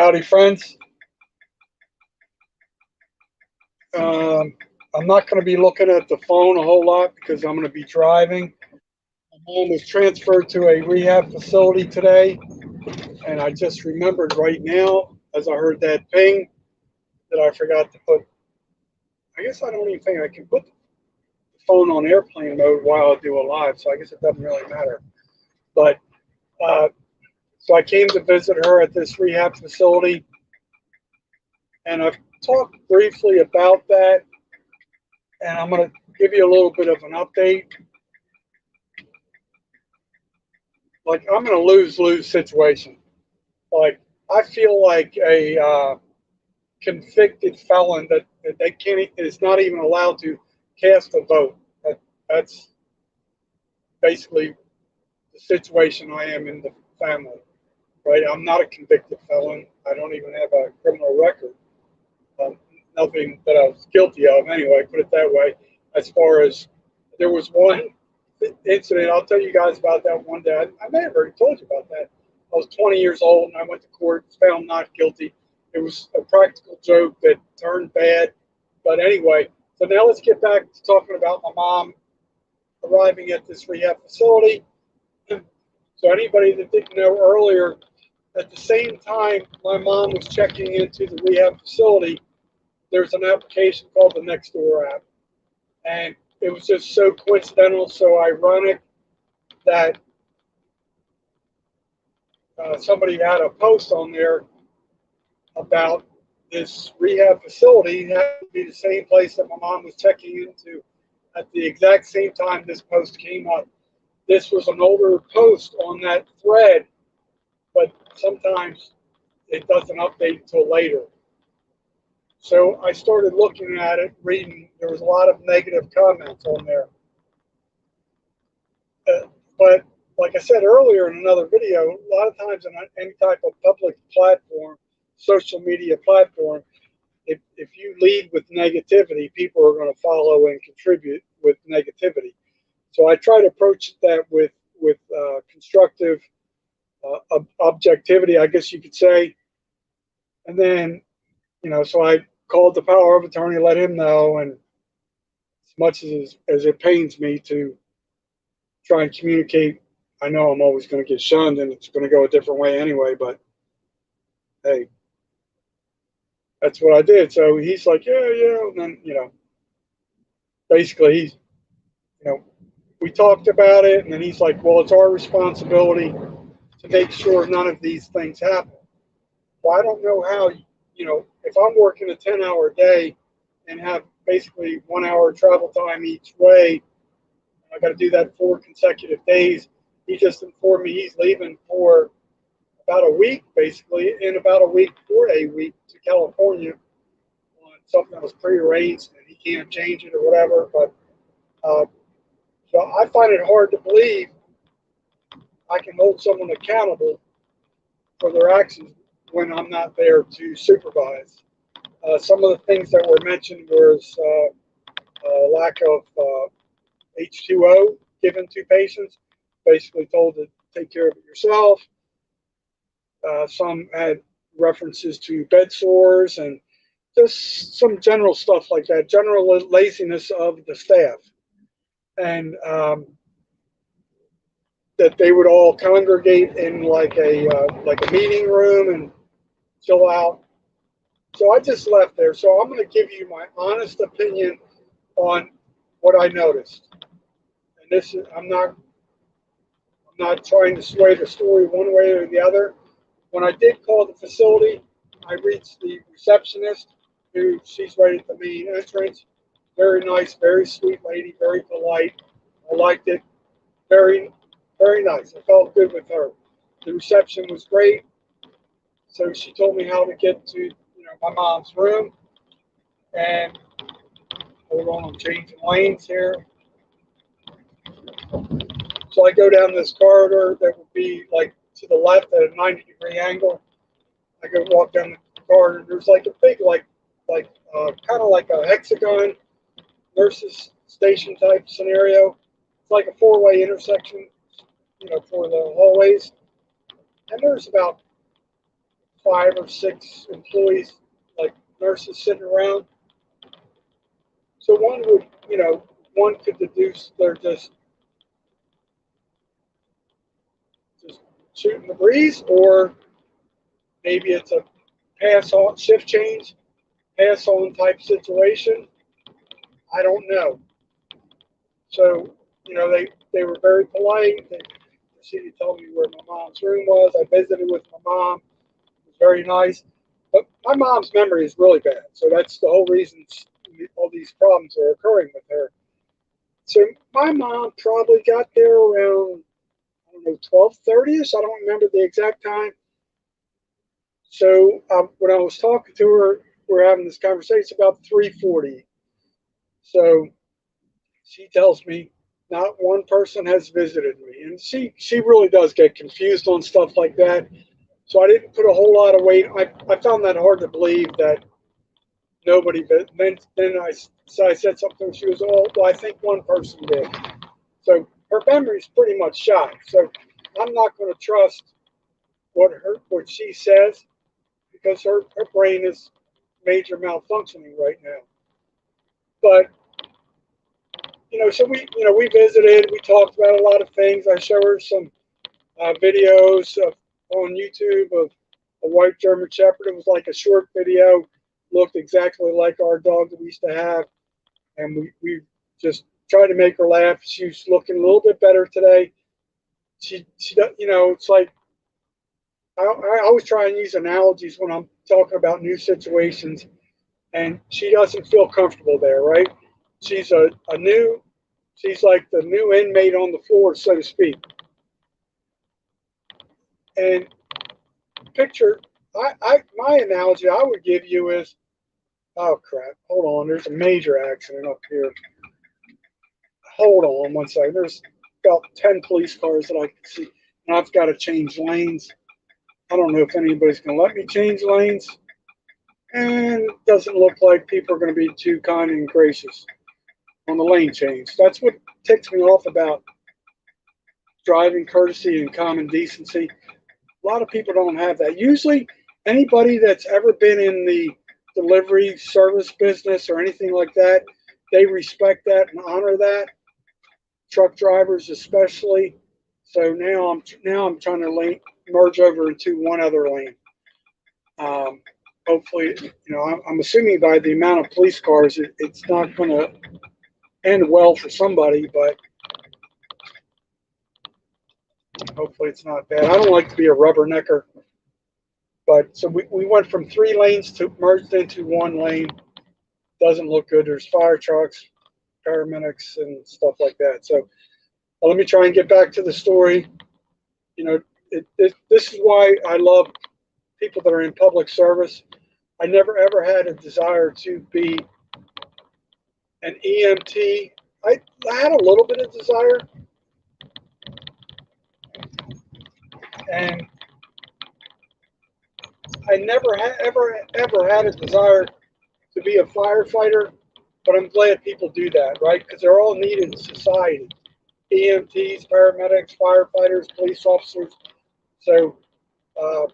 Howdy, friends. I'm not going to be looking at the phone a whole lot because I'm going to be driving. My mom was transferred to a rehab facility today, and I just remembered right now, as I heard that ping, that I forgot to put. I guess I don't even think I can put the phone on airplane mode while I do a live, so I guess it doesn't really matter. But so I came to visit her at this rehab facility, and I've talked briefly about that, and I'm going to give you a little bit of an update. Like, I'm in a lose-lose situation. Like, I feel like a convicted felon that they can't is not even allowed to cast a vote. That's basically the situation I am in the family, right? I'm not a convicted felon. I don't even have a criminal record. Nothing that I was guilty of anyway, put it that way. As far as there was one incident, I'll tell you guys about that one day. I may have already told you about that. I was 20 years old and I went to court, found not guilty. It was a practical joke that turned bad. But anyway, so now let's get back to talking about my mom arriving at this rehab facility. So anybody that didn't know earlier, at the same time my mom was checking into the rehab facility, there's an application called the Nextdoor app. And it was just so coincidental, so ironic that somebody had a post on there about this rehab facility. It happened to be the same place that my mom was checking into at the exact same time this post came up. This was an older post on that thread, but sometimes it doesn't update until later. So I started looking at it, reading. There was a lot of negative comments on there. But like I said earlier in another video, a lot of times in any type of public platform, social media platform, if you lead with negativity, people are going to follow and contribute with negativity. So I try to approach that with constructive objectivity, I guess you could say. And then, so I called the power of attorney, let him know, and as much as it pains me to try and communicate, I know I'm always going to get shunned and it's going to go a different way anyway, but hey, that's what I did. So he's like, yeah, and then, basically he's, we talked about it, and then he's like, well, it's our responsibility to make sure none of these things happen. Well, I don't know how, if I'm working a 10-hour day and have basically 1 hour travel time each way, I got to do that 4 consecutive days. He just informed me he's leaving for about a week, basically, in about a week for a week to California on something that was prearranged and he can't change it or whatever. But so I find it hard to believe I can hold someone accountable for their actions when I'm not there to supervise. Some of the things that were mentioned was lack of H2O given to patients, basically told to take care of it yourself. Some had references to bed sores and just some general stuff like that, general laziness of the staff. And that they would all congregate in like a meeting room and chill out. So I just left there. So I'm going to give you my honest opinion on what I noticed. And this is I'm not trying to sway the story one way or the other. When I did call the facility, I reached the receptionist, who she's right at the main entrance. Very nice, very sweet lady, very polite. I liked it. Very, very nice. I felt good with her. The reception was great. So she told me how to get to my mom's room. And hold on, I'm changing lanes here. So I go down this corridor that would be like to the left at a 90-degree angle. I go walk down the corridor. There's like a big, kind of like a hexagon nurses station type scenario. It's like a 4-way intersection, for the hallways. And there's about 5 or 6 employees, like nurses sitting around. So one would, one could deduce they're just shooting the breeze, or maybe it's a pass on shift change, pass on type situation. I don't know. So, they were very polite. They proceeded to tell me where my mom's room was. I visited with my mom. It was very nice. But my mom's memory is really bad. So that's the whole reason all these problems are occurring with her. So my mom probably got there around, I don't know, 12:30ish. I don't remember the exact time. So when I was talking to her, we are having this conversation about 3:40. So she tells me not one person has visited me, and she really does get confused on stuff like that. So I didn't put a whole lot of weight. I found that hard to believe that nobody. But then I said something. She goes, "Oh, well, I think one person did." So her memory's pretty much shot. So I'm not going to trust what she says, because her brain is major malfunctioning right now. But so we visited. We talked about a lot of things. I showed her some videos on YouTube of a white German Shepherd. It was like a short video, looked exactly like our dog that we used to have, and we just tried to make her laugh. She's looking a little bit better today. She does, it's like I always try and use analogies when I'm talking about new situations, and she doesn't feel comfortable there, right? She's a new, she's like the new inmate on the floor, so to speak. And picture, my analogy I would give you is, oh crap, hold on, there's a major accident up here. Hold on one second. There's about 10 police cars that I can see, and I've got to change lanes. I don't know if anybody's going to let me change lanes, and it doesn't look like people are going to be too kind and gracious on the lane change. That's what ticks me off about driving courtesy and common decency. A lot of people don't have that. Usually, anybody that's ever been in the delivery service business or anything like that, they respect that and honor that. Truck drivers, especially. So now I'm trying to merge over into one other lane. Um, Hopefully, I'm assuming by the amount of police cars, it's not going to end well for somebody, but hopefully it's not bad. I don't like to be a rubbernecker. But so we went from 3 lanes to merged into 1 lane. Doesn't look good. There's fire trucks, paramedics, and stuff like that. So let me try and get back to the story. This is why I love people that are in public service. I never ever had a desire to be an EMT. I had a little bit of desire, and I never ever had a desire to be a firefighter. But I'm glad people do that, right? Because they're all needed in society. EMTs, paramedics, firefighters, police officers. So uh,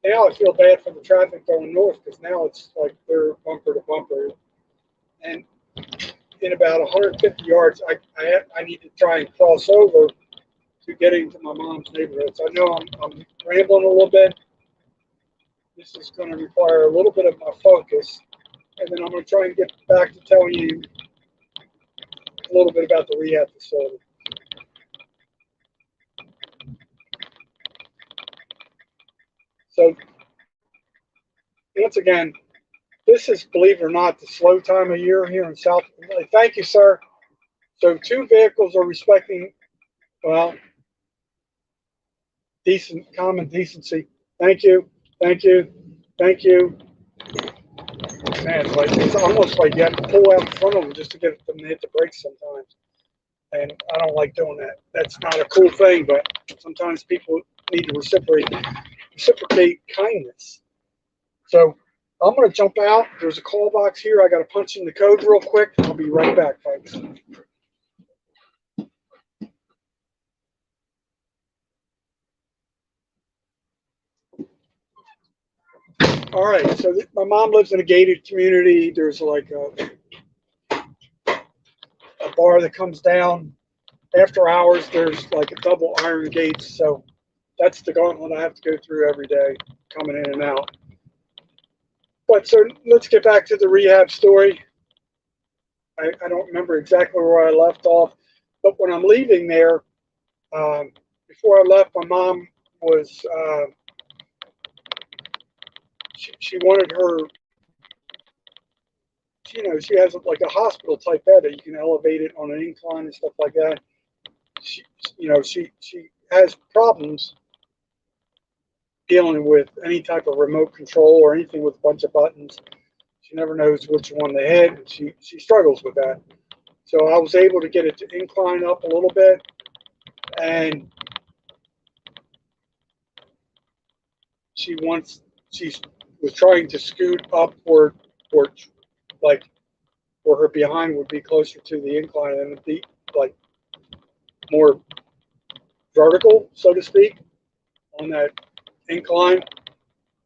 now I feel bad for the traffic going north, because now it's like they're bumper to bumper. And in about 150 yards, I need to try and cross over to getting to my mom's neighborhood. So I know I'm rambling a little bit. This is going to require a little bit of my focus. And then I'm going to try and get back to telling you a little bit about the rehab facility. So once again, this is, believe it or not, the slow time of year here in South. Thank you, sir. So 2 vehicles are respecting, well, common decency. Thank you, thank you, thank you. Man, it's almost like you have to pull out in front of them just to get them to hit the brakes sometimes. And I don't like doing that. That's not a cool thing, but sometimes people need to reciprocate kindness. So I'm going to jump out. There's a call box here. I got to punch in the code real quick. I'll be right back, folks. All right, so my mom lives in a gated community. There's like a bar that comes down after hours. There's like a double iron gate, so that's the gauntlet I have to go through every day, coming in and out. But so let's get back to the rehab story. I don't remember exactly where I left off, but when I'm leaving there, before I left, my mom was she wanted her, she has like a hospital type bed that you can elevate it on an incline and stuff like that. She, she has problems dealing with any type of remote control or anything with a bunch of buttons. She never knows which one to hit, and she struggles with that. So I was able to get it to incline up a little bit, and she wants she was trying to scoot upward, or like where her behind would be closer to the incline and be like more vertical, so to speak, on that incline.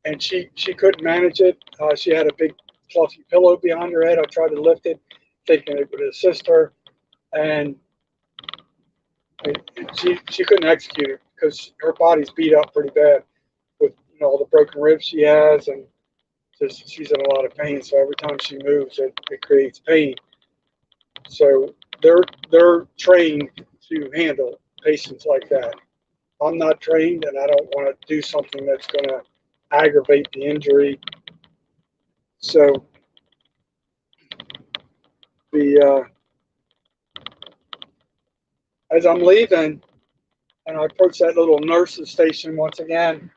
And she couldn't manage it. She had a big fluffy pillow behind her head. I tried to lift it, thinking it would assist her, and she couldn't execute it because her body's beat up pretty bad with all the broken ribs she has, and just she's in a lot of pain. So every time she moves, it creates pain. So they're trained to handle patients like that. I'm not trained, and I don't want to do something that's going to aggravate the injury. So the as I'm leaving and I approach that little nurse's station once again,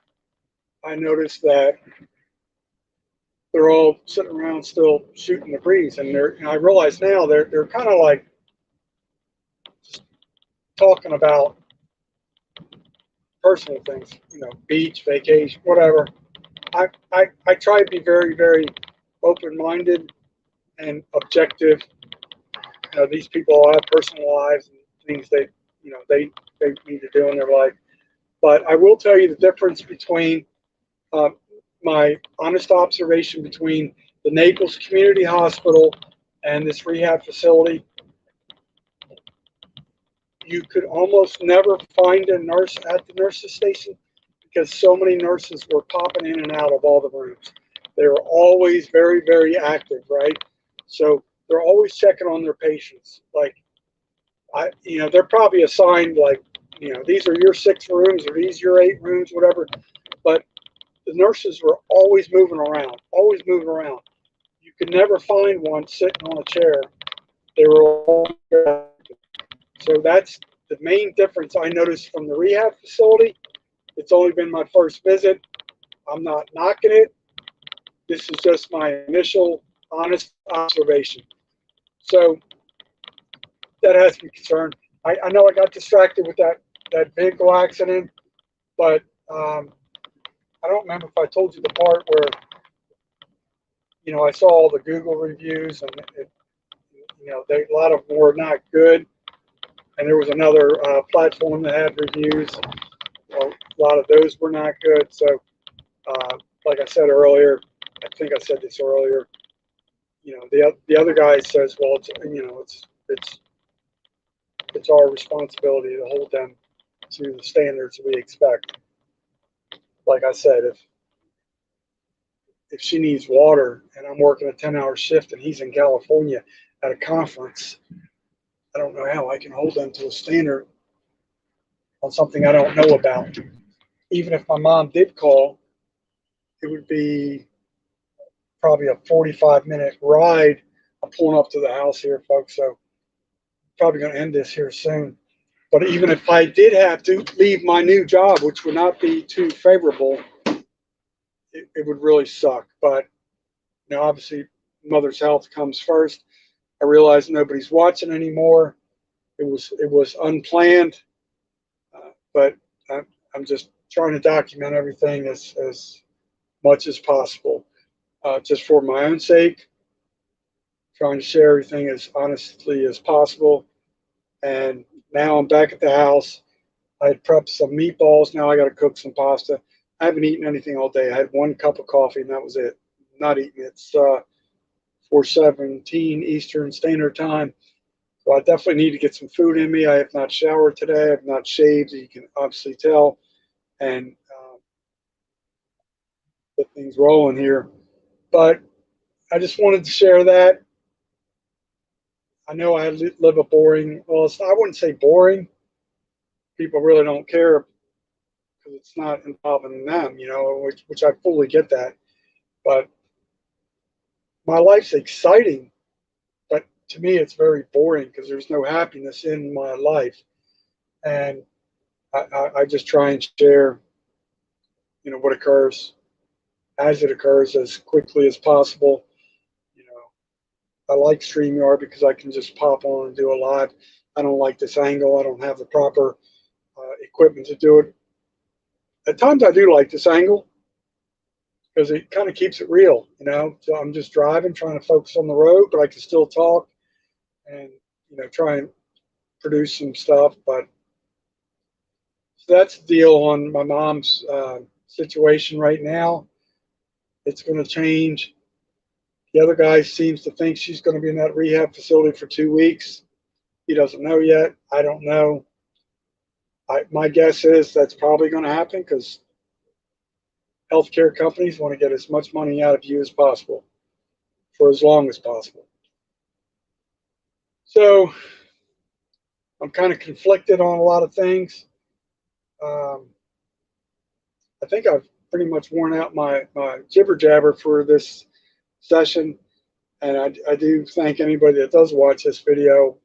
I notice that they're all sitting around still shooting the breeze, and I realize now they're kind of like just talking about personal things, beach, vacation, whatever. I try to be very, very open-minded and objective. These people all have personal lives and things they need to do in their life. But I will tell you the difference between uh, my honest observation between the Naples Community Hospital and this rehab facility. You could almost never find a nurse at the nurses station because so many nurses were popping in and out of all the rooms. They were always very, very active, right? So they're always checking on their patients. Like, they're probably assigned like, these are your 6 rooms or these your 8 rooms, whatever. But the nurses were always moving around, always moving around. You could never find one sitting on a chair. They were all active. So that's the main difference I noticed from the rehab facility. It's only been my first visit. I'm not knocking it. This is just my initial honest observation. So that has me concerned. I know I got distracted with that vehicle accident, but I don't remember if I told you the part where, I saw all the Google reviews, and a lot of them were not good. And there was another platform that had reviews. Well, a lot of those were not good. So, like I said earlier, I think I said this earlier. The other guy says, well, it's our responsibility to hold them to the standards we expect. Like I said, if she needs water and I'm working a 10-hour shift and he's in California at a conference, I don't know how I can hold them to a standard on something I don't know about. Even if my mom did call, it would be probably a 45-minute ride. I'm pulling up to the house here, folks, so probably going to end this here soon. But even if I did have to leave my new job, which would not be too favorable, it would really suck. But obviously, mother's health comes first. I realize nobody's watching anymore. It was unplanned, but I'm just trying to document everything as much as possible, just for my own sake. Trying to share everything as honestly as possible. And now I'm back at the house. I had prepped some meatballs. Now I got to cook some pasta. I haven't eaten anything all day. I had one cup of coffee and that was it. Not eating. It's 4:17 Eastern Standard Time. So I definitely need to get some food in me. I have not showered today. I have not shaved, as you can obviously tell, and get things rolling here. But I just wanted to share that. I know I live a boring, well, I wouldn't say boring. People really don't care because it's not involving them, which I fully get that. But my life's exciting, but to me, it's very boring because there's no happiness in my life. And I just try and share, what occurs as it occurs as quickly as possible. You know, I like StreamYard because I can just pop on and do a live. I don't like this angle. I don't have the proper equipment to do it. At times I do like this angle because it kind of keeps it real. So I'm just driving, trying to focus on the road, but I can still talk and, try and produce some stuff. But so that's the deal on my mom's situation right now. It's going to change. The other guy seems to think she's going to be in that rehab facility for 2 weeks. He doesn't know yet. I don't know. My guess is that's probably going to happen because healthcare companies want to get as much money out of you as possible for as long as possible. So I'm kind of conflicted on a lot of things. Um, I think I've pretty much worn out my jibber jabber for this session. And I do thank anybody that does watch this video.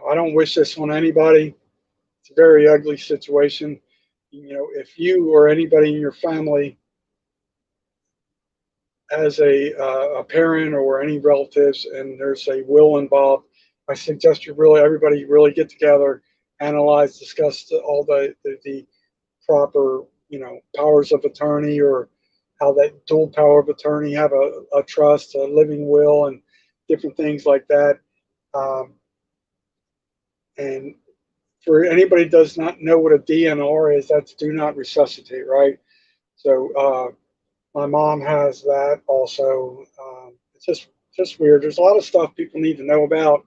I don't wish this on anybody. It's a very ugly situation. If you or anybody in your family has a parent or any relatives and there's a will involved, I suggest everybody really get together, analyze, discuss all the proper, powers of attorney, or how that dual power of attorney, have a trust, a living will, and different things like that. And for anybody who does not know what a DNR is, that's do not resuscitate, right? So my mom has that also. It's just weird. There's a lot of stuff people need to know about.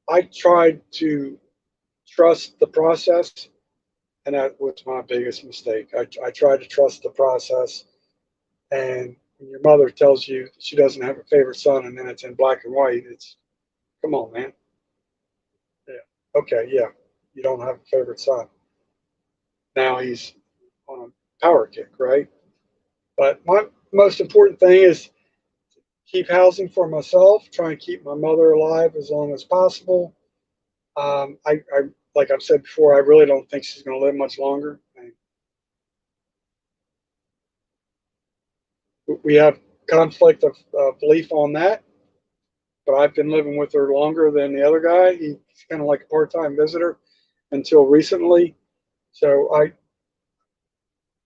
I tried to trust the process, and that was my biggest mistake. I tried to trust the process, and when your mother tells you she doesn't have a favorite son, and then it's in black and white, it's, come on, man. Yeah. Okay, yeah. You don't have a favorite son. Now he's on a power kick, right? But my most important thing is keep housing for myself, try and keep my mother alive as long as possible. I like I've said before, I really don't think she's going to live much longer. We have conflict of belief on that, but I've been living with her longer than the other guy. He's kind of like a part-time visitor until recently. So I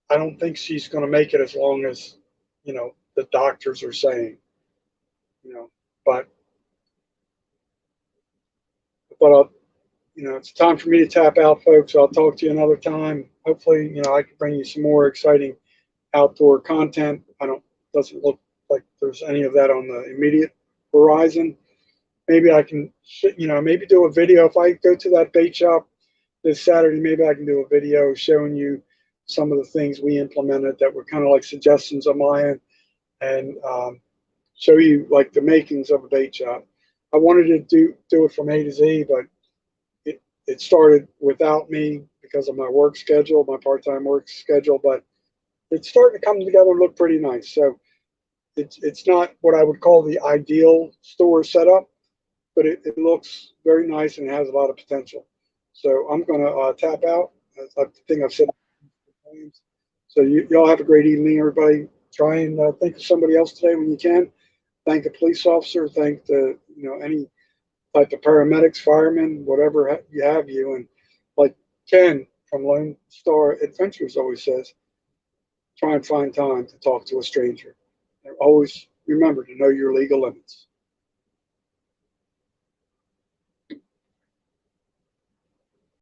don't think she's going to make it as long as, the doctors are saying, you know, but, but it's time for me to tap out, folks. I'll talk to you another time. Hopefully, I can bring you some more exciting outdoor content. Doesn't look like there's any of that on the immediate horizon. Maybe I can, maybe do a video. If I go to that bait shop this Saturday, maybe I can do a video showing you some of the things we implemented that were kind of like suggestions on my end, and show you like the makings of a bait shop. I wanted to do it from A to Z, but it started without me because of my work schedule, my part-time work schedule, but it's starting to come together and look pretty nice. So it's not what I would call the ideal store setup, but it looks very nice and has a lot of potential. So I'm going to tap out. I think I've said it. So y'all have a great evening, everybody. Try and think of somebody else today when you can. Thank a police officer. Thank any type of paramedics, firemen, whatever you. And like Ken from Lone Star Adventures always says, try and find time to talk to a stranger. And always remember to know your legal limits.